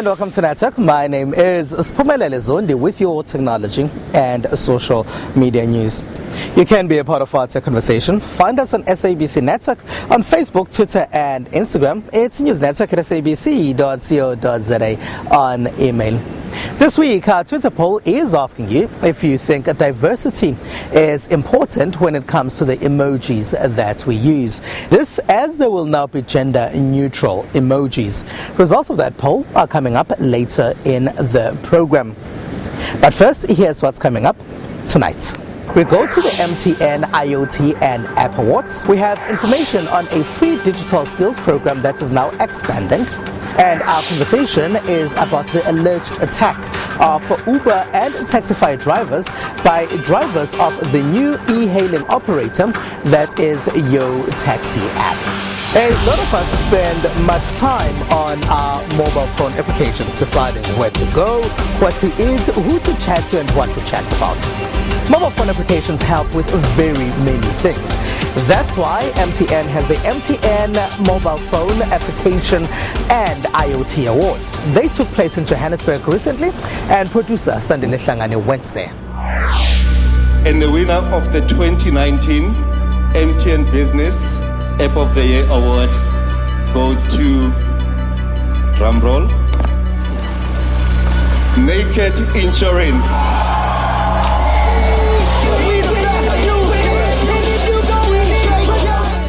And welcome to Network. My name is Spumelele Zondi with your technology and social media news. You can be a part of our tech conversation. Find us on SABC Network on Facebook, Twitter and Instagram. It's newsnetwork@sabc.co.za on email. This week, our Twitter poll is asking you if you think diversity is important when it comes to the emojis that we use. This as there will now be gender-neutral emojis. Results of that poll are coming up later in the program. But first, here's what's coming up tonight. We go to the MTN IoT and App Awards. We have information on a free digital skills program that is now expanding. And our conversation is about the alleged attack of Uber and Taxify drivers by drivers of the new e-hailing operator that is YoTaxi app. A lot of us spend much time on our mobile phone applications deciding where to go, what to eat, who to chat to and what to chat about. Mobile phone applications help with very many things. That's why MTN has the MTN Mobile Phone Application and IoT Awards. They took place in Johannesburg recently, and producer Sandile Hlangane went there. And the winner of the 2019 MTN Business App of the Year Award goes to, drumroll, Naked Insurance.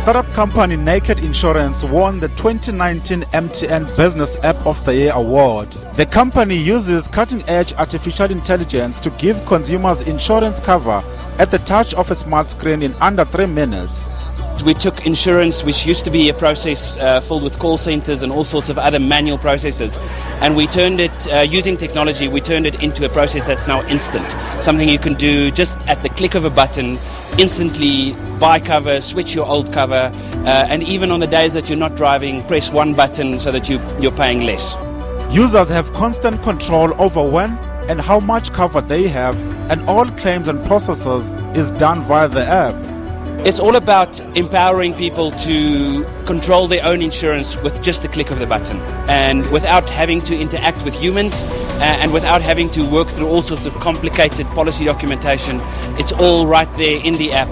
Startup company Naked Insurance won the 2019 MTN Business App of the Year Award. The company uses cutting-edge artificial intelligence to give consumers insurance cover at the touch of a smart screen in under 3 minutes. We took insurance, which used to be a process filled with call centers and all sorts of other manual processes, and we turned it, using technology, we turned it into a process that's now instant. Something you can do just at the click of a button, instantly buy cover, switch your old cover, and even on the days that you're not driving, press one button so that you're paying less. Users have constant control over when and how much cover they have, and all claims and processes is done via the app. It's all about empowering people to control their own insurance with just the click of the button, and without having to interact with humans and without having to work through all sorts of complicated policy documentation. It's all right there in the app.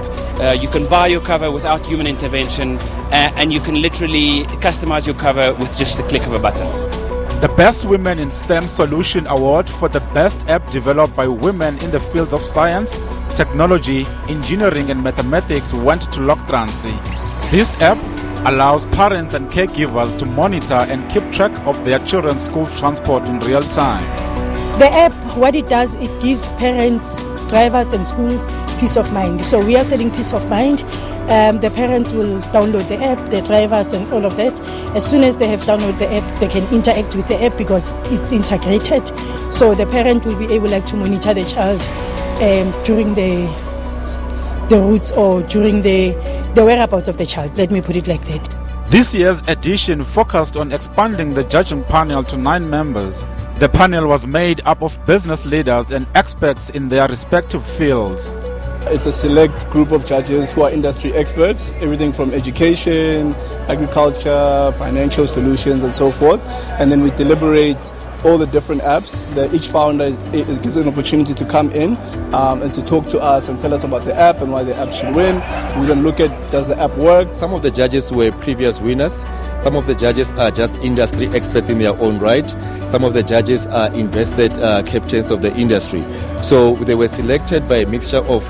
You can buy your cover without human intervention, and you can literally customize your cover with just the click of a button. The Best Women in STEM Solution Award for the best app developed by women in the fields of science, technology, engineering and mathematics went to Loktransi. This app allows parents and caregivers to monitor and keep track of their children's school transport in real time. The app, what it does, it gives parents, drivers and schools peace of mind. So we are selling peace of mind. The parents will download the app, the drivers and all of that. As soon as they have downloaded the app, they can interact with the app because it's integrated. So the parent will be able to monitor the child during the routes or during the whereabouts of the child. Let me put it like that. This year's edition focused on expanding the judging panel to 9 members. The panel was made up of business leaders and experts in their respective fields. It's a select group of judges who are industry experts, everything from education, agriculture, financial solutions and so forth. And then we deliberate all the different apps that each founder gets an opportunity to come in and to talk to us and tell us about the app and why the app should win. We then look at, does the app work? Some of the judges were previous winners. Some of the judges are just industry experts in their own right. Some of the judges are invested captains of the industry. So they were selected by a mixture of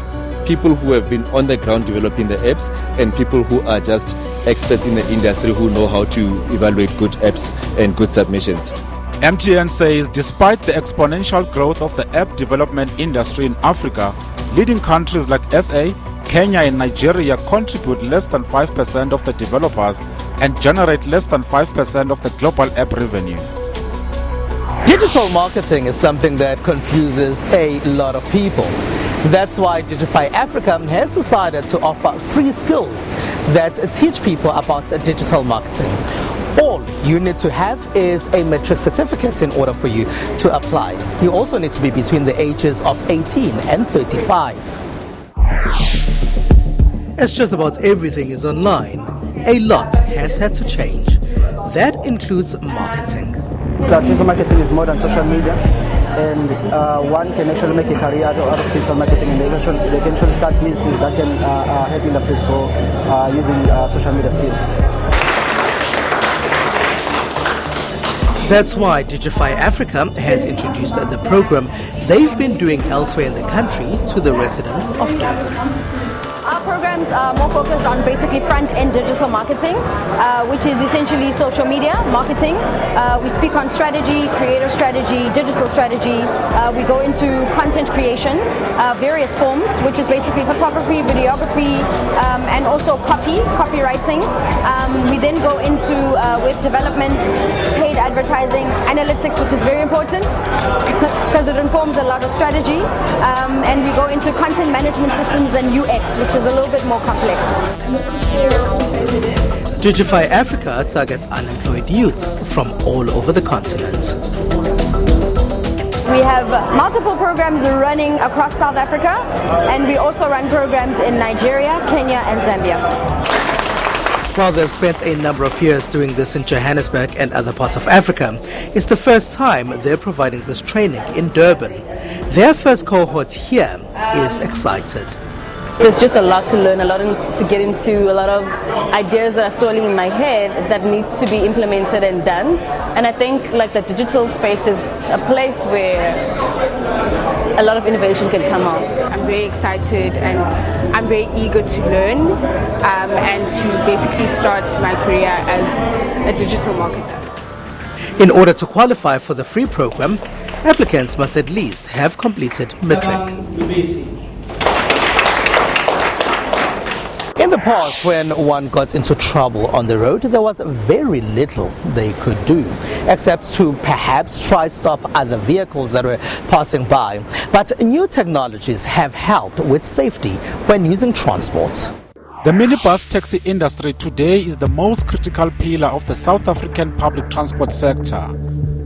people who have been on the ground developing the apps and people who are just experts in the industry who know how to evaluate good apps and good submissions. MTN says despite the exponential growth of the app development industry in Africa, leading countries like SA, Kenya and Nigeria contribute less than 5% of the developers and generate less than 5% of the global app revenue. Digital marketing is something that confuses a lot of people. That's why Digify Africa has decided to offer free skills that teach people about digital marketing. All you need to have is a matric certificate in order for you to apply. You also need to be between the ages of 18 and 35. As just about everything is online, a lot has had to change. That includes marketing. that digital marketing is more than social media, and one can actually make a career out of digital marketing, and they can actually start businesses that can help industries grow using social media skills. That's why Digify Africa has introduced the program they've been doing elsewhere in the country to the residents of Durban. Our programs are more focused on basically front-end digital marketing, which is essentially social media marketing. We speak on strategy, creative strategy, digital strategy. We go into content creation, various forms, which is basically photography, videography, and also copywriting. We then go into web development, paid advertising, analytics, which is very important because it informs a lot of strategy. And we go into content management systems and UX, which is a little bit more complex. Digify Africa targets unemployed youths from all over the continent. We have multiple programs running across South Africa, and we also run programs in Nigeria, Kenya, and Zambia. While they've spent a number of years doing this in Johannesburg and other parts of Africa, it's the first time they're providing this training in Durban. Their first cohort here is excited. There's just a lot to learn, a lot to get into, a lot of ideas that are swirling in my head that needs to be implemented and done. And I think like the digital space is a place where a lot of innovation can come out. I'm very excited and I'm very eager to learn and to basically start my career as a digital marketer. In order to qualify for the free program, applicants must at least have completed matric. In the past, when one got into trouble on the road, there was very little they could do, except to perhaps try stop other vehicles that were passing by. But new technologies have helped with safety when using transport. The minibus taxi industry today is the most critical pillar of the South African public transport sector.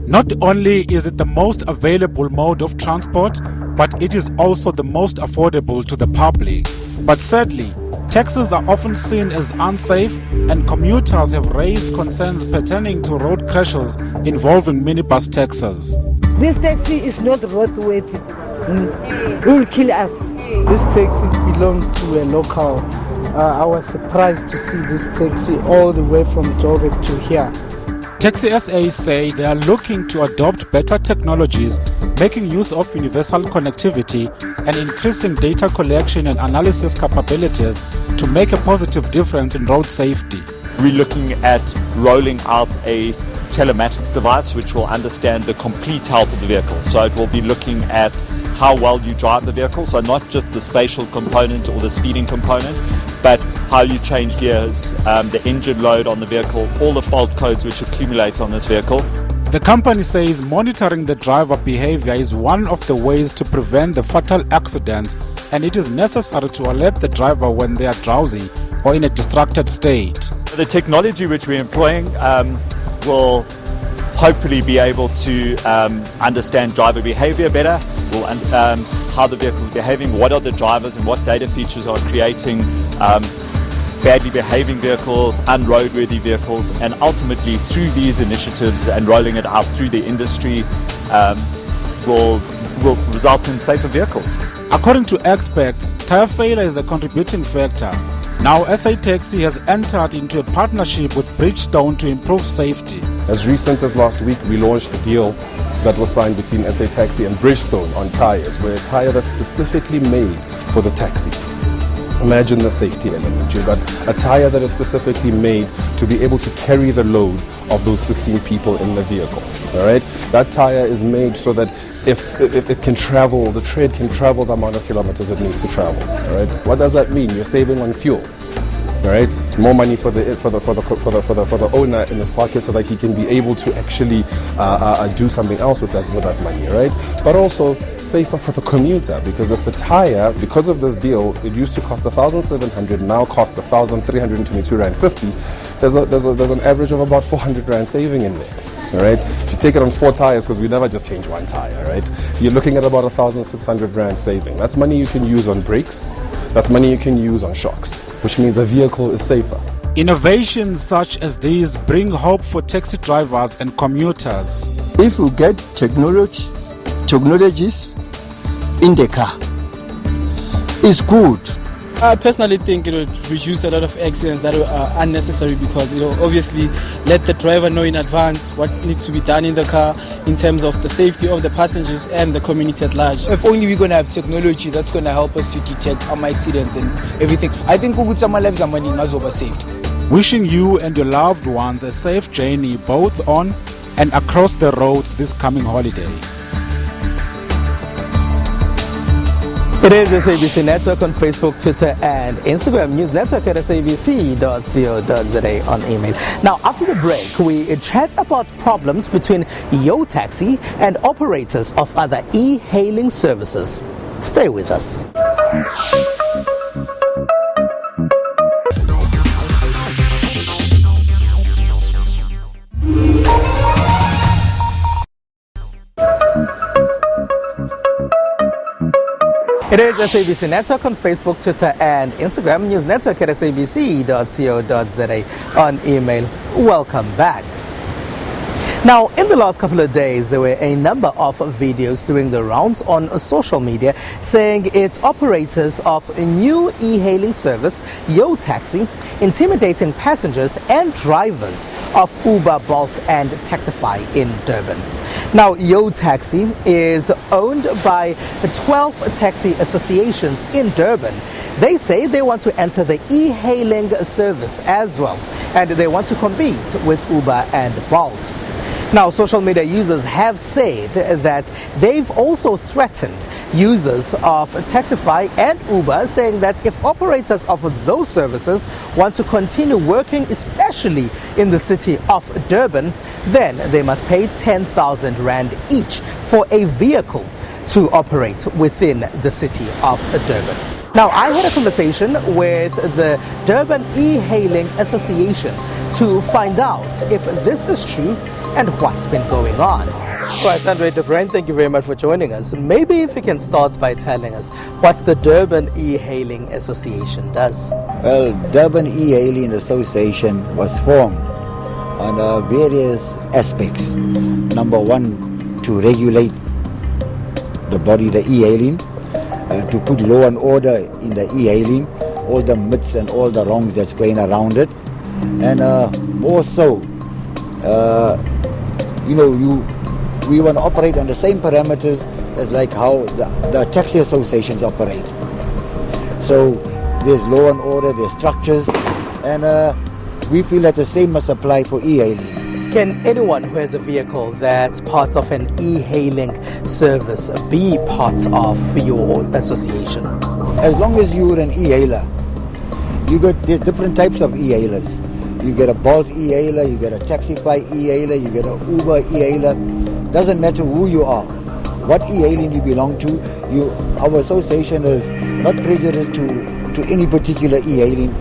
Not only is it the most available mode of transport, but it is also the most affordable to the public. But sadly, taxis are often seen as unsafe, and commuters have raised concerns pertaining to road crashes involving minibus taxis. This taxi is not roadworthy. It will kill us. This taxi belongs to a local. I was surprised to see this taxi all the way from Durban to here. Taxi SA say they are looking to adopt better technologies, making use of universal connectivity and increasing data collection and analysis capabilities to make a positive difference in road safety. We're looking at rolling out a telematics device which will understand the complete health of the vehicle. So it will be looking at how well you drive the vehicle, so not just the spatial component or the speeding component, but how you change gears, the engine load on the vehicle, all the fault codes which accumulate on this vehicle. The company says monitoring the driver behavior is one of the ways to prevent the fatal accidents, and it is necessary to alert the driver when they are drowsy or in a distracted state. The technology which we're employing will hopefully be able to understand driver behavior better, how the vehicle is behaving, what are the drivers and what data features are creating badly behaving vehicles, unroadworthy vehicles, and ultimately through these initiatives and rolling it out through the industry will result in safer vehicles. According to experts, tyre failure is a contributing factor. Now SA Taxi has entered into a partnership with Bridgestone to improve safety. As recent as last week, we launched a deal that was signed between SA Taxi and Bridgestone on tyres, where a tyre that's specifically made for the taxi. Imagine the safety element. You've got a tyre that is specifically made to be able to carry the load of those 16 people in the vehicle. All right, that tyre is made so that if it can travel, the tread can travel the amount of kilometers it needs to travel. All right, what does that mean? You're saving on fuel. All right, more money for the owner in his pocket, so that he can be able to actually do something else with that money, right? But also safer for the commuter, because if the tire, because of this deal, it used to cost 1,700, now costs 1,322 rand 50. There's an average of about 400 rand saving in there. All right, if you take it on 4 tires, because we never just change 1 tire, right? You're looking at about 1,600 rand saving. That's money you can use on brakes. That's money you can use on shocks, which means the vehicle is safer. Innovations such as these bring hope for taxi drivers and commuters. If you get technologies in the car, it's good. I personally think it would reduce a lot of accidents that are unnecessary, because it will obviously let the driver know in advance what needs to be done in the car in terms of the safety of the passengers and the community at large. If only we're going to have technology that's going to help us to detect accidents and everything, I think some lives are money saved. Wishing you and your loved ones a safe journey both on and across the roads this coming holiday. It is SABC Network on Facebook, Twitter and Instagram. News Network at sabc.co.za on email. Now, after the break, we chat about problems between YoTaxi and operators of other e-hailing services. Stay with us. It is SABC Network on Facebook, Twitter and Instagram. News Network at sabc.co.za on email. Welcome back. Now, in the last couple of days, there were a number of videos doing the rounds on social media saying it's operators of a new e-hailing service, YoTaxi, intimidating passengers and drivers of Uber, Bolt and Taxify in Durban. Now, YoTaxi is owned by 12 taxi associations in Durban. They say they want to enter the e-hailing service as well, and they want to compete with Uber and Bolt. Now, social media users have said that they've also threatened users of Taxify and Uber, saying that if operators of those services want to continue working, especially in the city of Durban, then they must pay 10,000 Rand each for a vehicle to operate within the city of Durban. Now, I had a conversation with the Durban E-Hailing Association to find out if this is true and what's been going on. Right, Andre Durban, thank you very much for joining us. Maybe if you can start by telling us what the Durban E-Hailing Association does. Well, Durban E-Hailing Association was formed on various aspects. Number one, to regulate the body, the e-hailing, to put law and order in the e-hailing, all the myths and all the wrongs that's going around it, and more so, we want to operate on the same parameters as like how the taxi associations operate. So there's law and order, there's structures, and we feel that the same must apply for e-hailing. Can anyone who has a vehicle that's part of an e-hailing service be part of your association? As long as you're an e-hailer, there's different types of e-hailers. You get a Bolt e-hailer, you get a Taxify e-hailer, you get an Uber e-hailer. Doesn't matter who you are, what e-hailing you belong to. Our association is not prejudiced to any particular e-hailing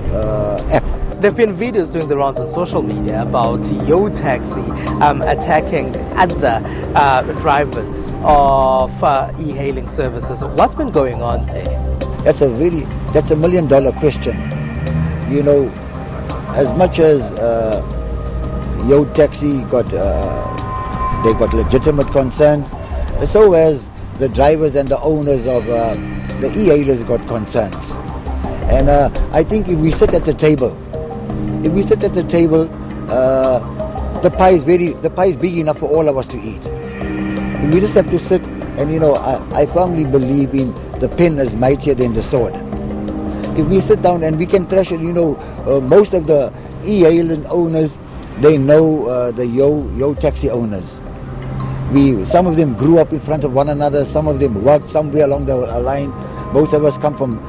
app. There have been videos doing the rounds on social media about YoTaxi attacking other drivers of e-hailing services. What's been going on there? That's a $1 million question. As much as YoTaxi they got legitimate concerns, so as the drivers and the owners of the e-hailers got concerns. And I think if we sit at the table, the pie is big enough for all of us to eat. We just have to sit, and I firmly believe in the pen is mightier than the sword. If we sit down and we can trash it, most of the e-hailing owners, they know the YoTaxi owners. Some of them grew up in front of one another. Some of them worked somewhere along the line. Most of us come from,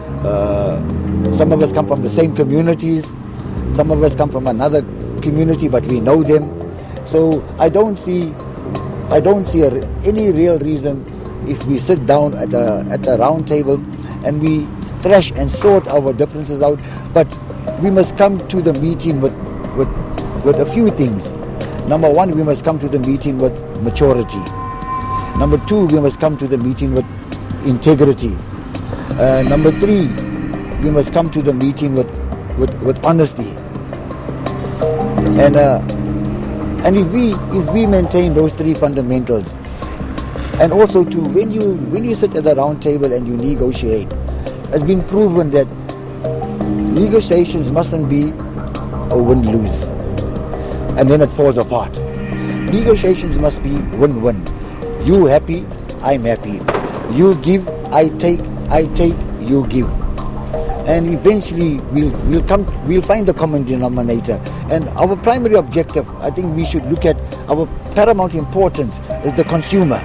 some of us come from the same communities. Some of us come from another community, but we know them. So I don't see any real reason if we sit down at a round table and we thresh and sort our differences out. But we must come to the meeting with a few things. Number one, we must come to the meeting with maturity. Number two, we must come to the meeting with integrity. Number three, we must come to the meeting with honesty. And if we maintain those three fundamentals, and also to when you sit at the round table and you negotiate, it's been proven that negotiations mustn't be a win-lose, and then it falls apart. Negotiations must be win-win. You happy, I'm happy. You give, I take, you give. And eventually we'll find the common denominator. And our primary objective, I think we should look at our paramount importance is the consumer.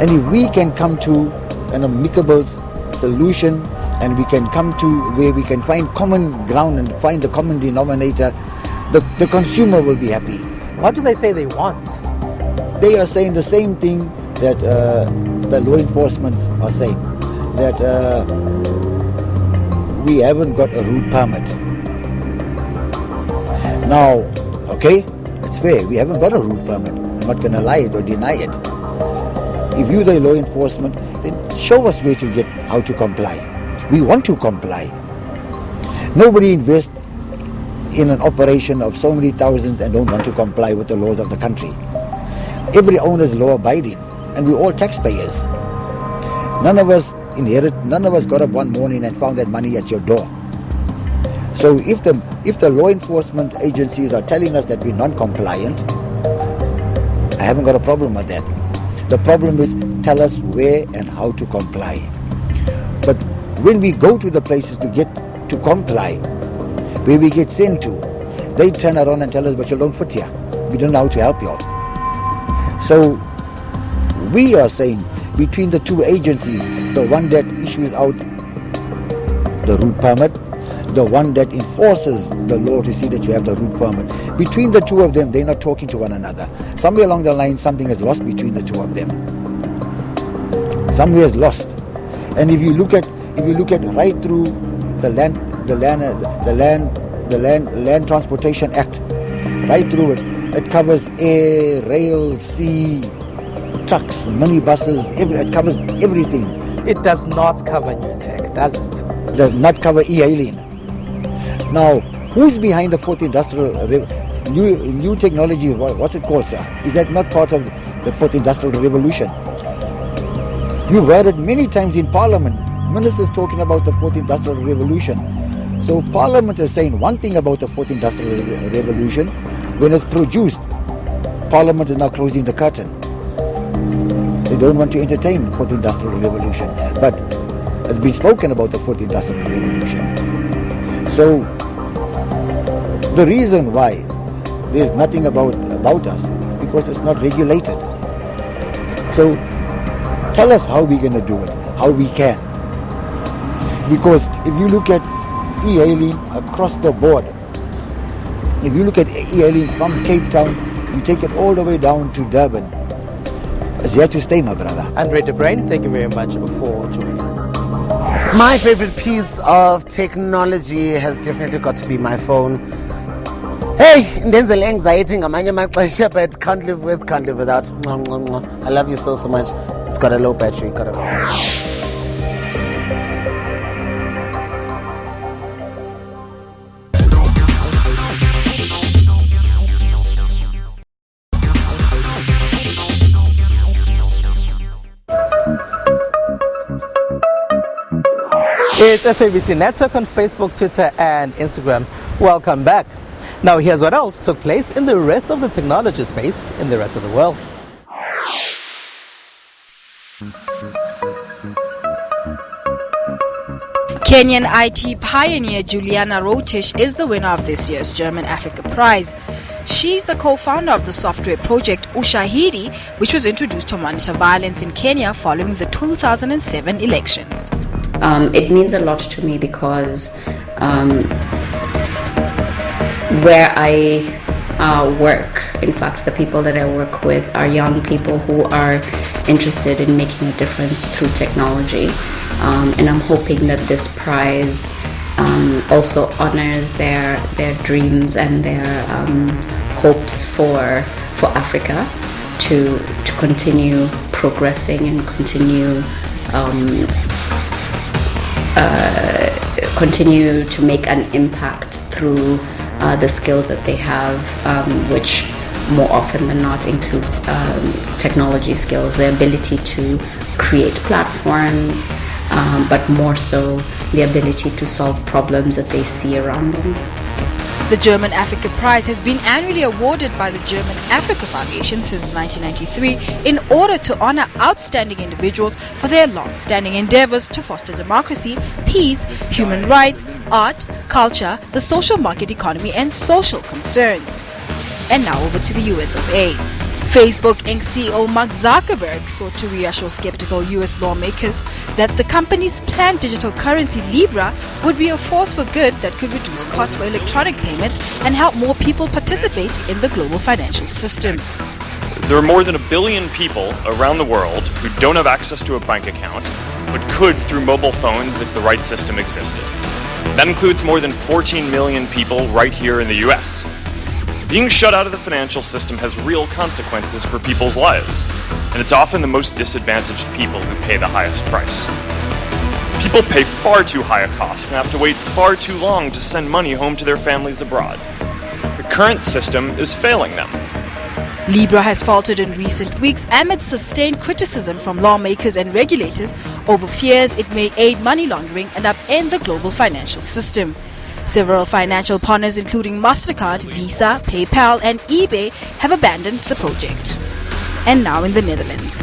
And if we can come to an amicable solution, and we can come to where we can find common ground and find the common denominator, the consumer will be happy. What do they say they want? They are saying the same thing that the law enforcement are saying, that we haven't got a route permit. Now, okay, it's fair, we haven't got a route permit. I'm not going to lie or deny it. If you're the law enforcement, then show us where to get, how to comply. We want to comply. Nobody invests in an operation of so many thousands and don't want to comply with the laws of the country. Every owner is law abiding, and we're all taxpayers. None of us got up one morning and found that money at your door. So if the law enforcement agencies are telling us that we're non-compliant, I haven't got a problem with that. The problem is, tell us where and how to comply. But when we go to the places to comply, where we get sent to, they turn around and tell us, but you don't fit here. We don't know how to help you. So we are saying, between the two agencies, the one that issues out the route permit, the one that enforces the law to see that you have the route permit, between the two of them, they're not talking to one another. Somewhere along the line, something is lost between the two of them. Somewhere is lost. And if you look at right through the Land Transportation Act, right through it, it covers air, rail, sea, trucks, minibuses, it covers everything. It does not cover new tech, does it? It does not cover e-hailing. Now, who's behind the fourth industrial new technology? What's it called, sir? Is that not part of the fourth industrial revolution? You've heard it many times in Parliament. Ministers talking about the fourth industrial revolution. So Parliament is saying one thing about the fourth industrial revolution. When it's produced, Parliament is now closing the curtain. They don't want to entertain the fourth industrial revolution. But it's been spoken about the fourth industrial revolution. So the reason why there's nothing about us, because it's not regulated. So tell us how we're going to do it, how we can. Because if you look at e-hailing across the board, if you look at e-hailing from Cape Town, you take it all the way down to Durban, it's here to stay, my brother. Andre De Bruin, thank you very much for joining us. My favorite piece of technology has definitely got to be my phone. Hey, ndenzele anxiety ngamanye amaxesha, but can't live without. I love you so much. It's got a low battery, It's SABC Network on Facebook, Twitter and Instagram. Welcome back. Now here's what else took place in the rest of the technology space in the rest of the world. Kenyan IT pioneer Juliana Rotish is the winner of this year's German Africa Prize. She's the co-founder of the software project Ushahidi, which was introduced to monitor violence in Kenya following the 2007 elections. It means a lot to me because where I work, in fact, the people that I work with are young people who are interested in making a difference through technology. And I'm hoping that this prize also honors their dreams and their hopes for Africa to continue progressing and continue to make an impact through the skills that they have, which more often than not includes technology skills, the ability to create platforms, but more so the ability to solve problems that they see around them. The German Africa Prize has been annually awarded by the German Africa Foundation since 1993 in order to honor outstanding individuals for their long-standing endeavors to foster democracy, peace, human rights, art, culture, the social market economy, and social concerns. And now over to the US of A. Facebook Inc. CEO Mark Zuckerberg sought to reassure skeptical US lawmakers that the company's planned digital currency Libra would be a force for good that could reduce costs for electronic payments and help more people participate in the global financial system. There are more than 1 billion people around the world who don't have access to a bank account, but could through mobile phones if the right system existed. That includes more than 14 million people right here in the US. Being shut out of the financial system has real consequences for people's lives, and it's often the most disadvantaged people who pay the highest price. People pay far too high a cost and have to wait far too long to send money home to their families abroad. The current system is failing them. Libra has faltered in recent weeks amid sustained criticism from lawmakers and regulators over fears it may aid money laundering and upend the global financial system. Several financial partners including MasterCard, Visa, PayPal and eBay have abandoned the project. And now in the Netherlands.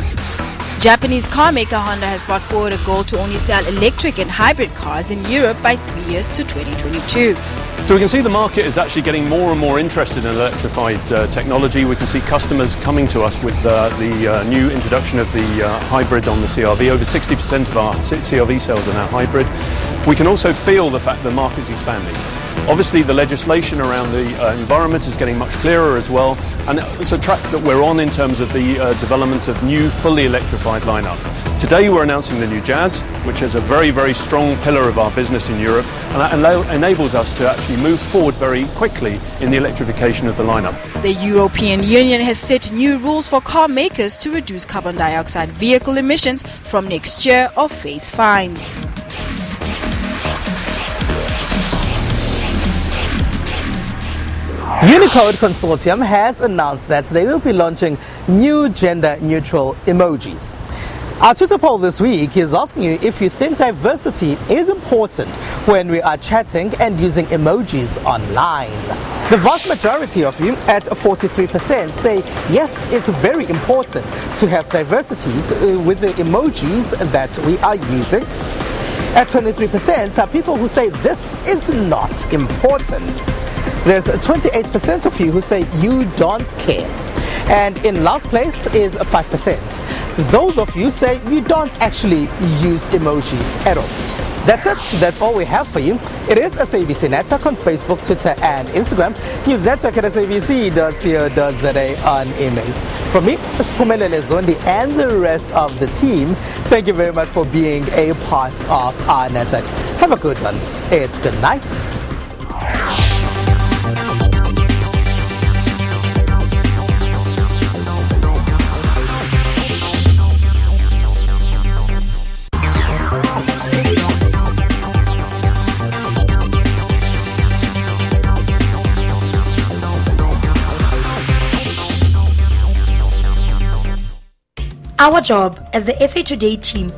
Japanese car maker Honda has brought forward a goal to only sell electric and hybrid cars in Europe by 3 years to 2022. So we can see the market is actually getting more and more interested in electrified technology. We can see customers coming to us with the new introduction of the hybrid on the CR-V. Over 60% of our CR-V sales are now hybrid. We can also feel the fact the market is expanding. Obviously the legislation around the environment is getting much clearer as well, and it's a track that we're on in terms of the development of new fully electrified lineup. Today we're announcing the new Jazz, which is a very, very strong pillar of our business in Europe, and that enables us to actually move forward very quickly in the electrification of the lineup. The European Union has set new rules for car makers to reduce carbon dioxide vehicle emissions from next year or face fines. Unicode Consortium has announced that they will be launching new gender-neutral emojis. Our Twitter poll this week is asking you if you think diversity is important when we are chatting and using emojis online. The vast majority of you, at 43%, say yes, it's very important to have diversities with the emojis that we are using. At 23% are people who say this is not important. There's 28% of you who say you don't care. And in last place is 5%. Those of you say you don't actually use emojis at all. That's it. That's all we have for you. It is SABC Network on Facebook, Twitter and Instagram. News Network at sabc.co.za on email. From me, Spumelele Zondi and the rest of the team, thank you very much for being a part of our network. Have a good one. It's good night. Our job as the SA Today team